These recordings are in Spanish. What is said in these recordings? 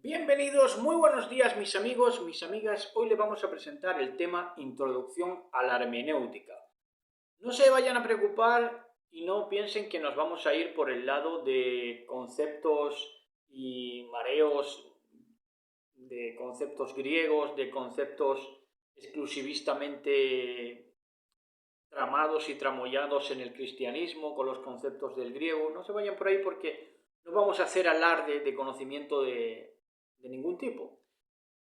Bienvenidos, muy buenos días mis amigos, mis amigas. Hoy les vamos a presentar el tema Introducción a la hermenéutica. No se vayan a preocupar y no piensen que nos vamos a ir por el lado de conceptos y mareos, de conceptos griegos, de conceptos exclusivistamente tramados y tramoyados en el cristianismo con los conceptos del griego. No se vayan por ahí porque no vamos a hacer alarde de conocimiento de ningún tipo,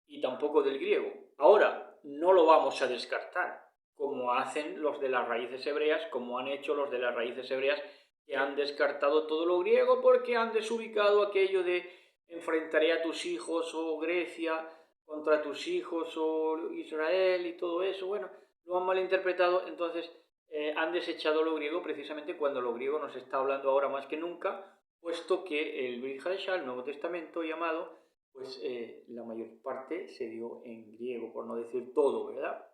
y tampoco del griego. Ahora, no lo vamos a descartar, como hacen los de las raíces hebreas, como han hecho los de las raíces hebreas, que han descartado todo lo griego porque han desubicado aquello de enfrentaré a tus hijos, o Grecia, contra tus hijos, o Israel, y todo eso. Bueno, lo han malinterpretado, entonces han desechado lo griego precisamente cuando lo griego nos está hablando ahora más que nunca, puesto que el Brit Hadashah, el Nuevo Testamento llamado, pues la mayor parte se dio en griego, por no decir todo, ¿verdad?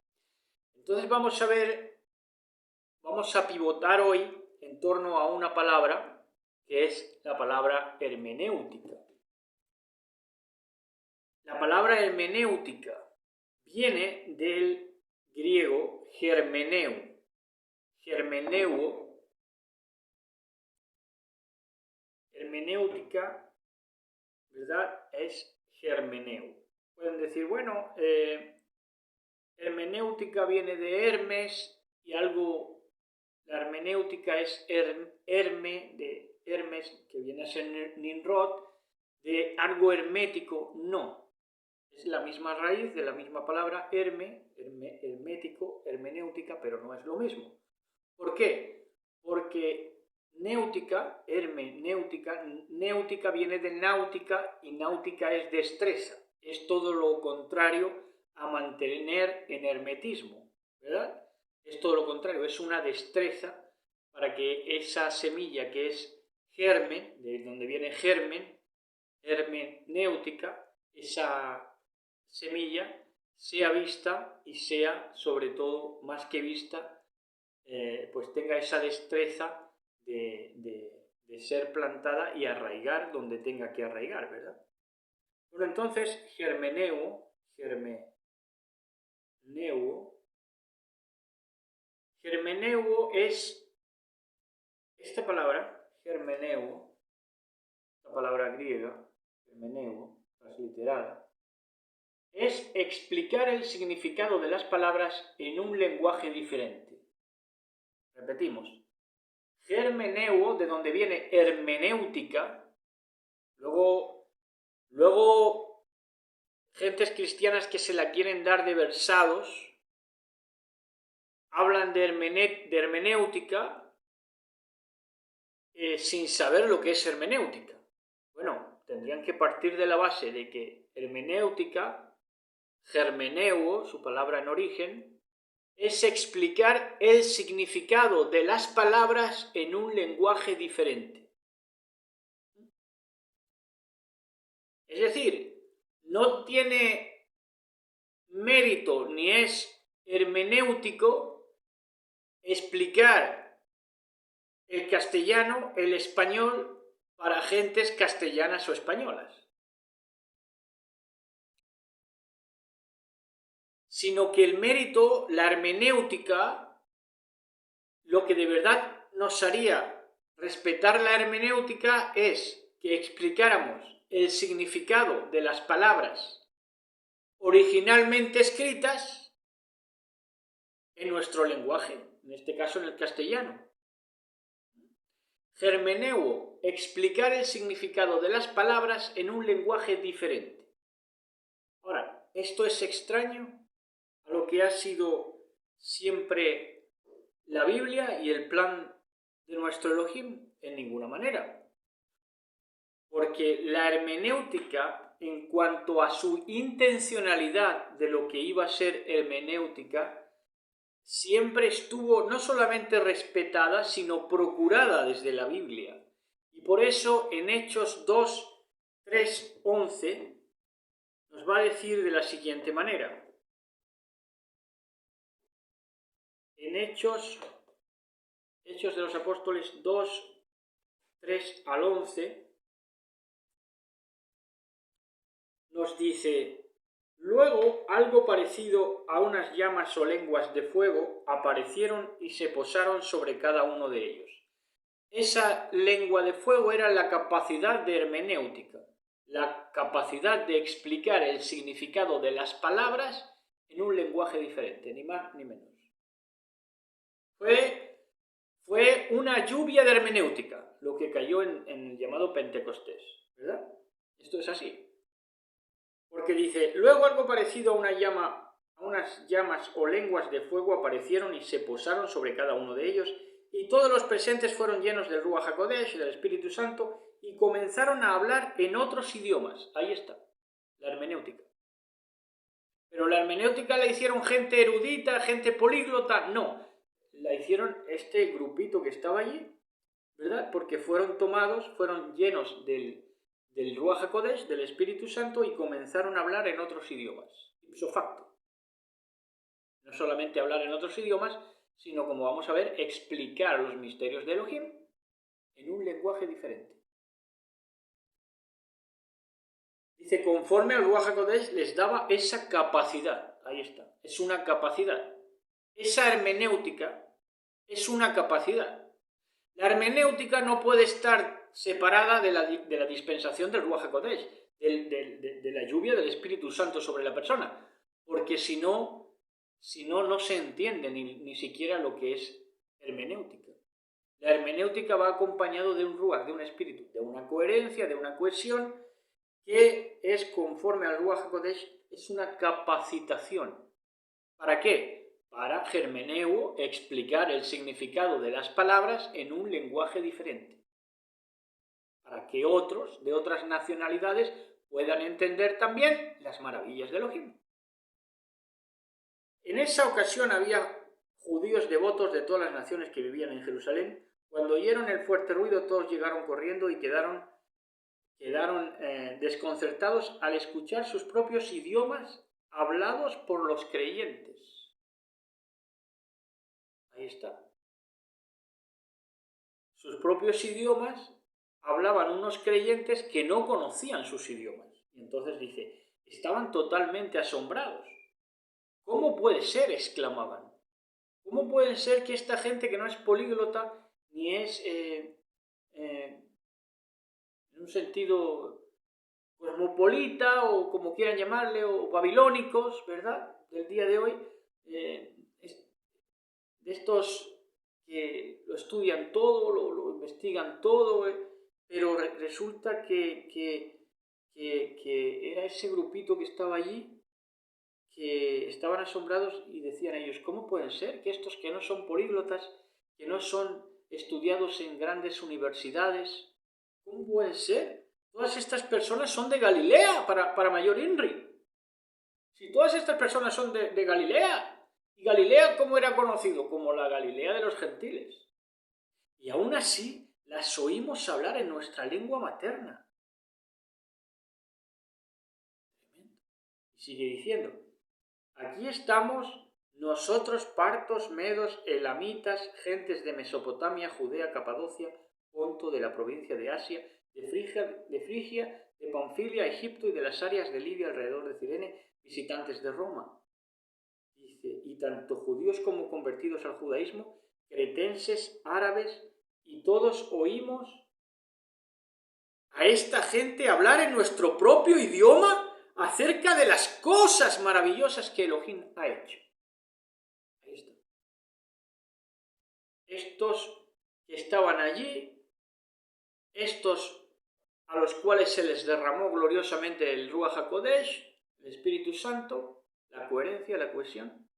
Entonces vamos a pivotar hoy en torno a una palabra que es la palabra hermenéutica. La palabra hermenéutica viene del griego germeneu. Hermenéutica, ¿verdad? Es germeneu. Pueden decir, bueno, hermenéutica viene de Hermes y algo, la hermenéutica es de Hermes, que viene a ser Nimrod, de algo hermético. No, es la misma raíz de la misma palabra hermético, hermenéutica, pero no es lo mismo. ¿Por qué? Porque néutica, néutica viene de náutica, y náutica es destreza, es todo lo contrario a mantener en hermetismo, ¿verdad? Es todo lo contrario, es una destreza para que esa semilla que es germen, de donde viene germen, hermenéutica, esa semilla sea vista y sea, sobre todo, más que vista, pues tenga esa destreza de ser plantada y arraigar donde tenga que arraigar, ¿verdad? Bueno, entonces, germeneuo es esta palabra, germeneuo, la palabra griega, germeneuo, transliterada, es explicar el significado de las palabras en un lenguaje diferente. Repetimos, germeneuo, de donde viene hermenéutica, luego gentes cristianas que se la quieren dar de versados, hablan de hermenéutica sin saber lo que es hermenéutica. Bueno, tendrían que partir de la base de que hermenéutica, germeneuo, su palabra en origen, es explicar el significado de las palabras en un lenguaje diferente. Es decir, no tiene mérito ni es hermenéutico explicar el castellano, el español, para gentes castellanas o españolas, sino que el mérito, la hermenéutica, lo que de verdad nos haría respetar la hermenéutica es que explicáramos el significado de las palabras originalmente escritas en nuestro lenguaje, en este caso en el castellano. Germeneuo, explicar el significado de las palabras en un lenguaje diferente. Ahora, ¿esto es extraño a lo que ha sido siempre la Biblia y el plan de nuestro Elohim? En ninguna manera. Porque la hermenéutica, en cuanto a su intencionalidad de lo que iba a ser hermenéutica, siempre estuvo no solamente respetada, sino procurada desde la Biblia. Y por eso en Hechos 2, 3, 11 nos va a decir de la siguiente manera. En Hechos de los Apóstoles 2, 3 al 11, nos dice: luego algo parecido a unas llamas o lenguas de fuego aparecieron y se posaron sobre cada uno de ellos. Esa lengua de fuego era la capacidad de hermenéutica, la capacidad de explicar el significado de las palabras en un lenguaje diferente, ni más ni menos. Fue una lluvia de hermenéutica lo que cayó en el llamado Pentecostés, ¿verdad? Esto es así. Porque dice: luego algo parecido a unas llamas o lenguas de fuego aparecieron y se posaron sobre cada uno de ellos, y todos los presentes fueron llenos del Ruach HaKodesh, del Espíritu Santo, y comenzaron a hablar en otros idiomas. Ahí está, la hermenéutica. Pero la hermenéutica la hicieron gente erudita, gente políglota, no. La hicieron este grupito que estaba allí, ¿verdad? Porque fueron llenos del Ruach HaKodesh, del Espíritu Santo, y comenzaron a hablar en otros idiomas. Ipso facto. No solamente hablar en otros idiomas, sino, como vamos a ver, explicar los misterios de Elohim en un lenguaje diferente. Dice: conforme al Ruach HaKodesh les daba esa capacidad. Ahí está. Es una capacidad. Esa hermenéutica es una capacidad. La hermenéutica no puede estar separada de la dispensación del Ruach HaKodesh, de la lluvia del Espíritu Santo sobre la persona, porque si no, no se entiende ni siquiera lo que es hermenéutica. La hermenéutica va acompañado de un Ruach, de un espíritu, de una coherencia, de una cohesión, que es conforme al Ruach HaKodesh, es una capacitación. ¿Para qué? Para hermeneo, explicar el significado de las palabras en un lenguaje diferente, para que otros de otras nacionalidades puedan entender también las maravillas de Elohim. En esa ocasión había judíos devotos de todas las naciones que vivían en Jerusalén. Cuando oyeron el fuerte ruido, todos llegaron corriendo y quedaron desconcertados al escuchar sus propios idiomas hablados por los creyentes. Ahí está. Sus propios idiomas hablaban unos creyentes que no conocían sus idiomas. Y entonces dice: estaban totalmente asombrados. ¿Cómo puede ser?, exclamaban. ¿Cómo puede ser que esta gente que no es políglota, ni es, en un sentido cosmopolita, o como quieran llamarle, o babilónicos, ¿verdad?, del día de hoy, de estos que lo estudian todo, lo investigan todo, pero resulta que era ese grupito que estaba allí, que estaban asombrados y decían ellos: ¿cómo pueden ser que estos que no son políglotas, que no son estudiados en grandes universidades, cómo pueden ser? Todas estas personas son de Galilea, para mayor INRI. Si todas estas personas son de Galilea, ¿y Galilea cómo era conocido? Como la Galilea de los gentiles. Y aún así las oímos hablar en nuestra lengua materna. Y sigue diciendo: aquí estamos nosotros, partos, medos, elamitas, gentes de Mesopotamia, Judea, Capadocia, Ponto, de la provincia de Asia, de Frigia, de Panfilia, Egipto y de las áreas de Libia alrededor de Cirene, visitantes de Roma. Dice: y tanto judíos como convertidos al judaísmo, cretenses, árabes, y todos oímos a esta gente hablar en nuestro propio idioma acerca de las cosas maravillosas que Elohim ha hecho. Ahí está. Estos que estaban allí, estos a los cuales se les derramó gloriosamente el Ruach HaKodesh, el Espíritu Santo, la coherencia, la cohesión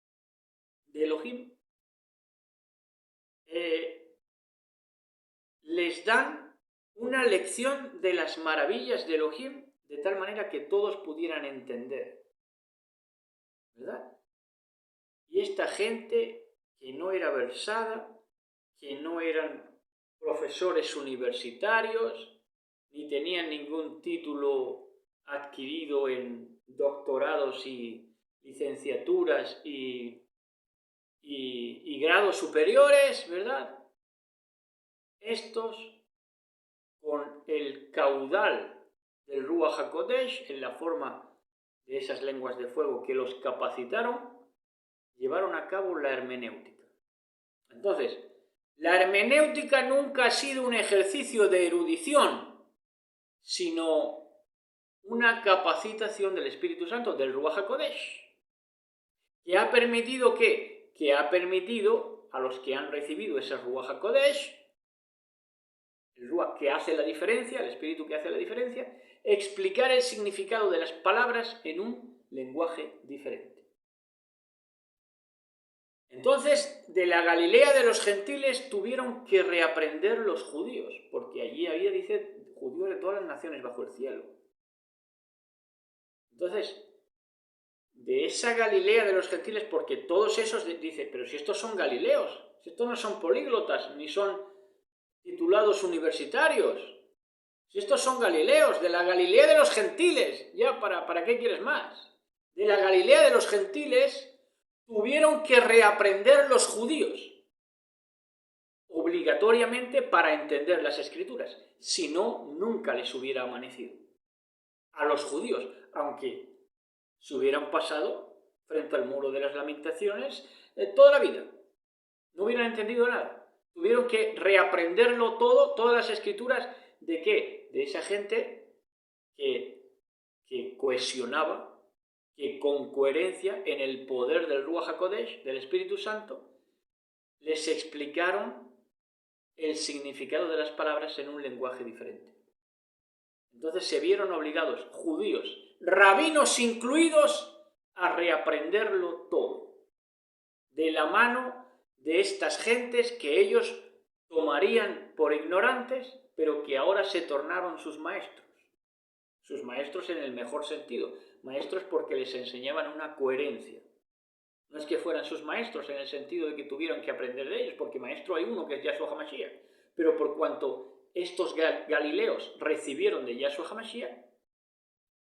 de Elohim, les dan una lección de las maravillas de Elohim, de tal manera que todos pudieran entender, ¿verdad? Y esta gente que no era versada, que no eran profesores universitarios, ni tenían ningún título adquirido en doctorados y licenciaturas y grados superiores, ¿verdad? Estos, con el caudal del Ruach HaKodesh, en la forma de esas lenguas de fuego que los capacitaron, llevaron a cabo la hermenéutica. Entonces, la hermenéutica nunca ha sido un ejercicio de erudición, sino una capacitación del Espíritu Santo, del Ruach HaKodesh, que ha permitido que ha permitido a los que han recibido ese Ruach HaKodesh, el Ruach que hace la diferencia, el Espíritu que hace la diferencia, explicar el significado de las palabras en un lenguaje diferente. Entonces, de la Galilea de los gentiles tuvieron que reaprender los judíos, porque allí había, dice, judíos de todas las naciones bajo el cielo. Entonces, de esa Galilea de los gentiles, porque todos esos, dice, pero si estos son galileos, si estos no son políglotas, ni son titulados universitarios, si estos son galileos, de la Galilea de los gentiles, ya, ¿para qué quieres más? De la Galilea de los gentiles tuvieron que reaprender los judíos, obligatoriamente para entender las Escrituras, si no, nunca les hubiera amanecido. A los judíos, aunque se hubieran pasado frente al muro de las lamentaciones toda la vida, no hubieran entendido nada. Tuvieron que reaprenderlo todo, todas las Escrituras, ¿de qué? De esa gente que cohesionaba, que con coherencia, en el poder del Ruach HaKodesh, del Espíritu Santo, les explicaron el significado de las palabras en un lenguaje diferente. Entonces se vieron obligados, judíos, rabinos incluidos, a reaprenderlo todo, de la mano de estas gentes que ellos tomarían por ignorantes, pero que ahora se tornaron sus maestros en el mejor sentido, maestros porque les enseñaban una coherencia. No es que fueran sus maestros en el sentido de que tuvieran que aprender de ellos, porque maestro hay uno que es Yahshua HaMashiach, pero por cuanto estos galileos recibieron de Yahshua HaMashiach,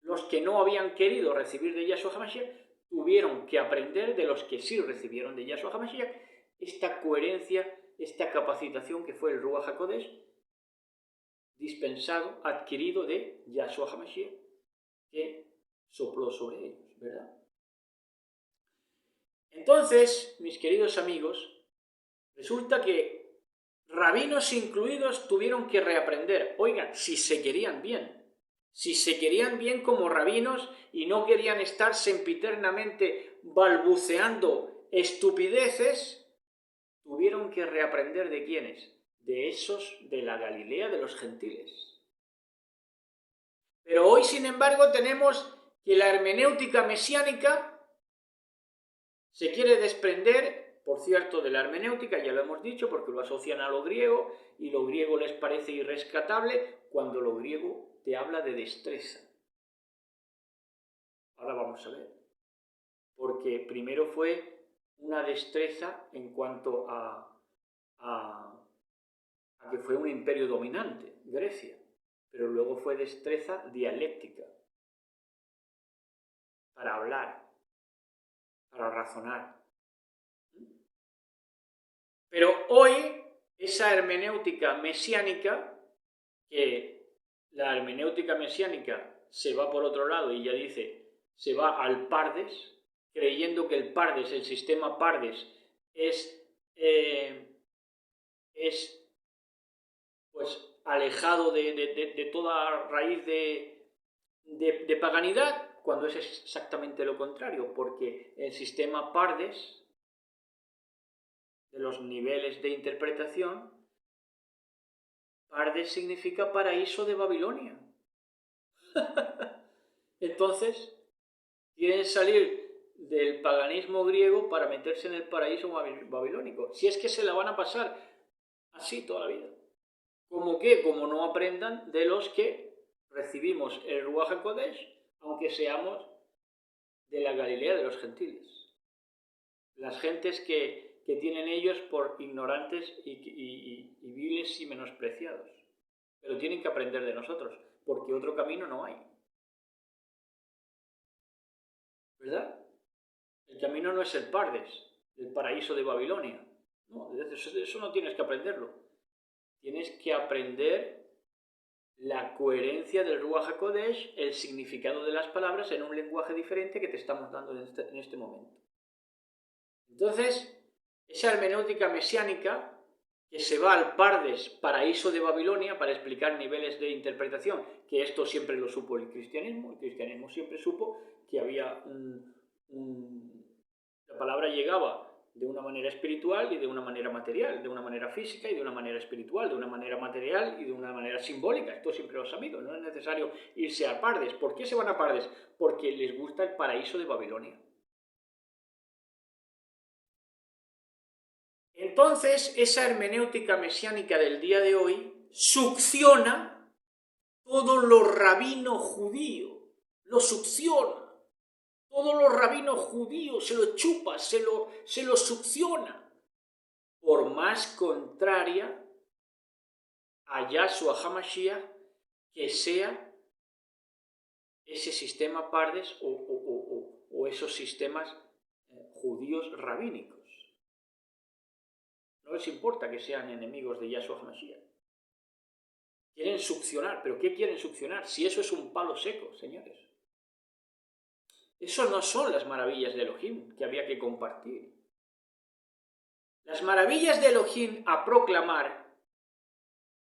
los que no habían querido recibir de Yahshua HaMashiach tuvieron que aprender de los que sí recibieron de Yahshua HaMashiach esta coherencia, esta capacitación que fue el Ruach HaKodesh, dispensado, adquirido de Yahshua HaMashiach, que sopló sobre ellos, ¿verdad? Entonces, mis queridos amigos, resulta que rabinos incluidos tuvieron que reaprender. Oigan, si se querían bien como rabinos y no querían estar sempiternamente balbuceando estupideces, tuvieron que reaprender ¿de quiénes? De esos de la Galilea de los gentiles. Pero hoy, sin embargo, tenemos que la hermenéutica mesiánica se quiere desprender, por cierto, de la hermenéutica, ya lo hemos dicho, porque lo asocian a lo griego, y lo griego les parece irrescatable, cuando lo griego te habla de destreza. Ahora vamos a ver. Porque primero fue una destreza en cuanto a que fue un imperio dominante, Grecia, pero luego fue destreza dialéctica, para hablar, para razonar. Pero hoy, esa hermenéutica mesiánica, que la hermenéutica mesiánica se va por otro lado y ya dice, se va al Pardes, creyendo que el Pardes, el sistema Pardes, es pues alejado de toda raíz de paganidad, cuando es exactamente lo contrario, porque el sistema Pardes, de los niveles de interpretación, Pardes significa paraíso de Babilonia. Entonces, quieren salir del paganismo griego para meterse en el paraíso babilónico. Si es que se la van a pasar así toda la vida. ¿Cómo qué? Como no aprendan de los que recibimos el Ruach HaKodesh, aunque seamos de la Galilea de los gentiles. Las gentes que tienen ellos por ignorantes y viles y menospreciados. Pero tienen que aprender de nosotros, porque otro camino no hay. ¿Verdad? El camino no es el Pardes, el paraíso de Babilonia. No, eso no tienes que aprenderlo. Tienes que aprender la coherencia del Ruach HaKodesh, el significado de las palabras en un lenguaje diferente que te estamos dando en este momento. Entonces, esa hermenéutica mesiánica que se va al Pardes, paraíso de Babilonia, para explicar niveles de interpretación, que esto siempre lo supo el cristianismo siempre supo que había la palabra llegaba de una manera espiritual y de una manera material, de una manera física y de una manera espiritual, de una manera material y de una manera simbólica. Esto siempre lo he sabido, no es necesario irse a Pardes. ¿Por qué se van a Pardes? Porque les gusta el paraíso de Babilonia. Entonces, esa hermenéutica mesiánica del día de hoy succiona todo lo rabino judío, lo succiona. Todos los rabinos judíos se lo chupa, se lo succiona, por más contraria a Yahshua HaMashiach que sea ese sistema Pardes o esos sistemas judíos rabínicos. No les importa que sean enemigos de Yahshua HaMashiach. Quieren succionar, ¿pero qué quieren succionar? Si eso es un palo seco, señores. Eso no son las maravillas de Elohim que había que compartir. Las maravillas de Elohim a proclamar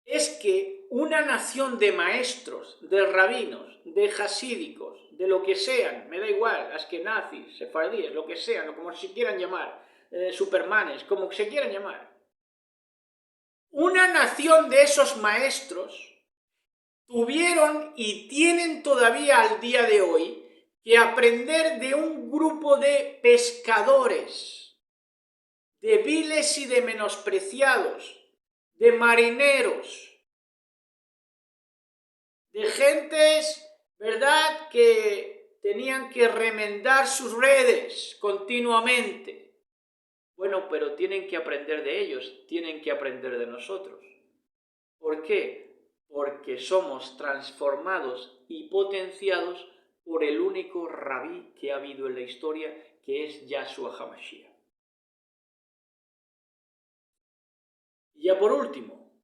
es que una nación de maestros, de rabinos, de hasídicos, de lo que sean, me da igual, askenazis, sefardíes, lo que sean, o como se quieran llamar, supermanes, como se quieran llamar. Una nación de esos maestros tuvieron y tienen todavía al día de hoy que aprender de un grupo de pescadores, de viles y de menospreciados, de marineros, de gentes, ¿verdad?, que tenían que remendar sus redes continuamente. Bueno, pero tienen que aprender de ellos, tienen que aprender de nosotros. ¿Por qué? Porque somos transformados y potenciados por el único rabí que ha habido en la historia, que es Yahshua HaMashiach. Y ya por último,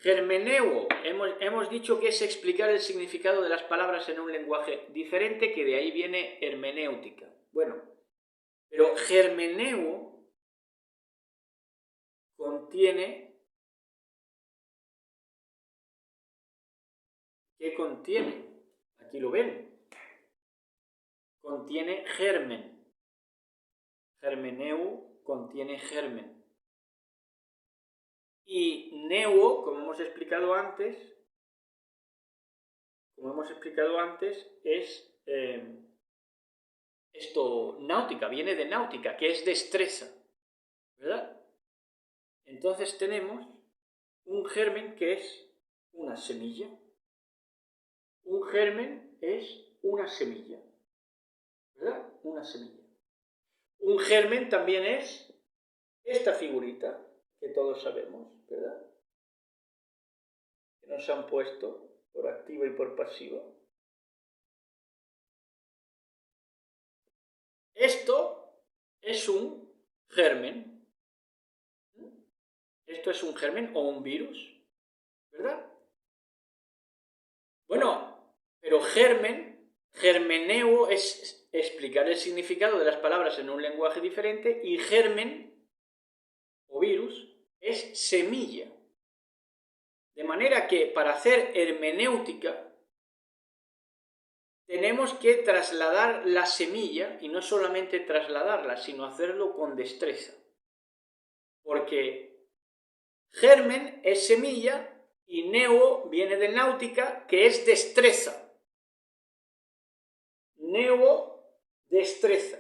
Hermeneuo, hemos dicho que es explicar el significado de las palabras en un lenguaje diferente, que de ahí viene hermenéutica. Bueno, pero Hermeneuo contiene... ¿Qué contiene? Aquí lo ven. Contiene germen. Hermeneu contiene germen. Y neo, como hemos explicado antes, es esto, náutica, viene de náutica, que es destreza, ¿verdad? Entonces tenemos un germen que es una semilla. Un germen es una semilla, ¿verdad? Una semilla. Un germen también es esta figurita que todos sabemos, ¿verdad? Que nos han puesto por activa y por pasiva. Esto es un germen. Esto es un germen o un virus, ¿verdad? Bueno, pero germeneo es explicar el significado de las palabras en un lenguaje diferente, y germen o virus es semilla. De manera que para hacer hermenéutica tenemos que trasladar la semilla, y no solamente trasladarla, sino hacerlo con destreza. Porque germen es semilla y neo viene de náutica, que es destreza. Neo, destreza.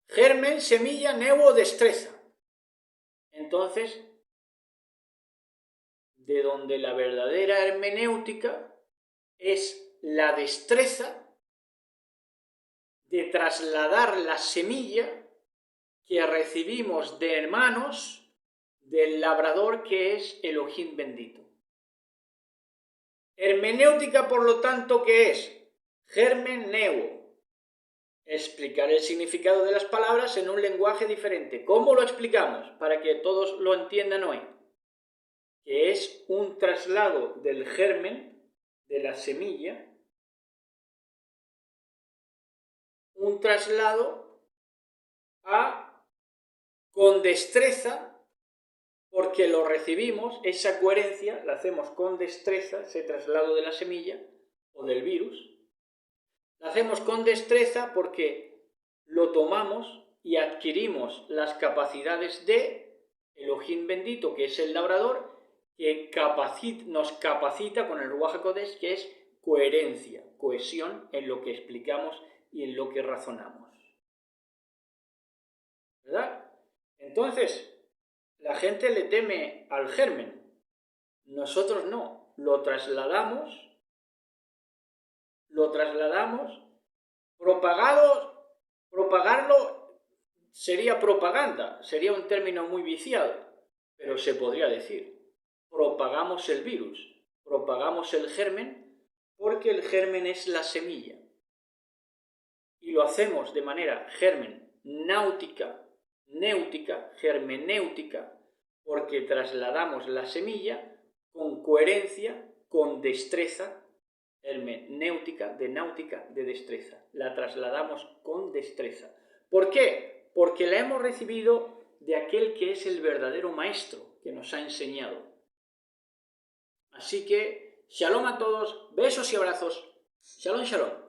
Germen, semilla, neo, destreza. Entonces, de donde la verdadera hermenéutica es la destreza de trasladar la semilla que recibimos de hermanos del labrador que es Elohim bendito. Hermenéutica, por lo tanto, ¿qué es? Germen neo. explicar el significado de las palabras en un lenguaje diferente. ¿Cómo lo explicamos? Para que todos lo entiendan hoy. Que es un traslado del germen, de la semilla, un traslado con destreza, porque lo recibimos, esa coherencia la hacemos con destreza, ese traslado de la semilla o del virus, la hacemos con destreza porque lo tomamos y adquirimos las capacidades de Elohim bendito, que es el labrador, que nos capacita con el Ruach HaKodesh, que es coherencia, cohesión en lo que explicamos y en lo que razonamos. ¿Verdad? Entonces, la gente le teme al germen. Nosotros no. Lo trasladamos, propagarlo sería propaganda, sería un término muy viciado, pero se podría decir, propagamos el virus, propagamos el germen, porque el germen es la semilla. Y lo hacemos de manera germenéutica, porque trasladamos la semilla con coherencia, con destreza, hermenéutica, de náutica, de destreza. La trasladamos con destreza. ¿Por qué? Porque la hemos recibido de aquel que es el verdadero maestro que nos ha enseñado. Así que, shalom a todos, besos y abrazos. Shalom, shalom.